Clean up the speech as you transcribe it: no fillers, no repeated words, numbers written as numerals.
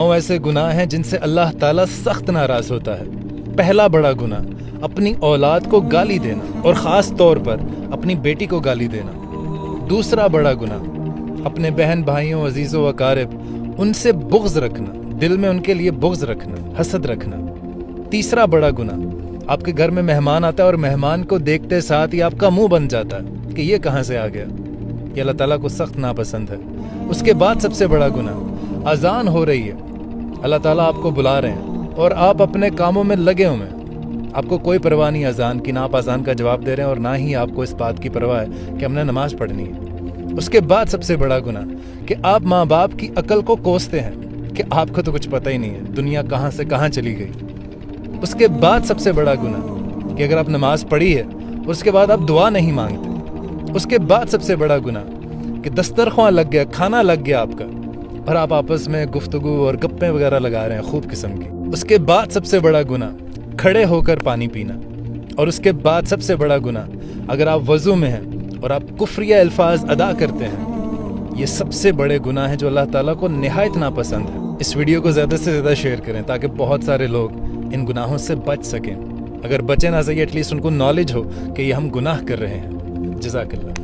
9 ऐसे गुनाह हैं जिनसे अल्लाह ताला सख्त नाराज होता है। पहला बड़ा गुनाह, अपनी औलाद को गाली देना और ख़ास तौर पर अपनी बेटी को गाली देना। दूसरा बड़ा गुनाह, अपने बहन भाइयों अजीज़ों वकारिब उनसे बुग़्ज़ रखना, दिल में उनके लिए बुग़्ज़ रखना, हसद रखना। तीसरा बड़ा गुनाह, आपके घर में मेहमान आता है और मेहमान को देखते साथ ही आपका मुंह बन जाता है कि ये कहाँ से आ गया। ये अल्लाह ताला को सख्त नापसंद है। उसके बाद सबसे बड़ा गुनाह, अजान हो रही है, अल्लाह ताला आपको बुला रहे हैं और आप अपने कामों में लगे हुए हैं। आपको कोई परवाह नहीं अजान की, ना आप अजान का जवाब दे रहे हैं और ना ही आपको इस बात की परवाह है कि हमने नमाज पढ़नी है। उसके बाद सबसे बड़ा गुनाह कि आप माँ बाप की अकल को कोसते हैं कि आपको तो कुछ पता ही नहीं है, दुनिया कहाँ से कहाँ चली गई। उसके बाद सबसे बड़ा गुनाह कि अगर आप नमाज पढ़ी है उसके बाद आप दुआ नहीं मांगते। उसके बाद सबसे बड़ा गुनाह कि दस्तरख्वां लग गया, खाना लग गया आपका और आप आपस में गुफ्तगू और गप्पे वगैरह लगा रहे हैं खूब किस्म की। उसके बाद सबसे बड़ा गुनाह खड़े होकर पानी पीना। और उसके बाद सबसे बड़ा गुनाह, अगर आप वज़ू में हैं और आप कुफ्रिया अल्फाज अदा करते हैं। ये सबसे बड़े गुनाह हैं जो अल्लाह ताला को निहायत नापसंद है। इस वीडियो को ज़्यादा से ज़्यादा शेयर करें ताकि बहुत सारे लोग इन गुनाहों से बच सकें। अगर बचे ना सही एटलीस्ट उनको नॉलेज हो कि ये हम गुनाह कर रहे हैं। जज़ाकल्लाह।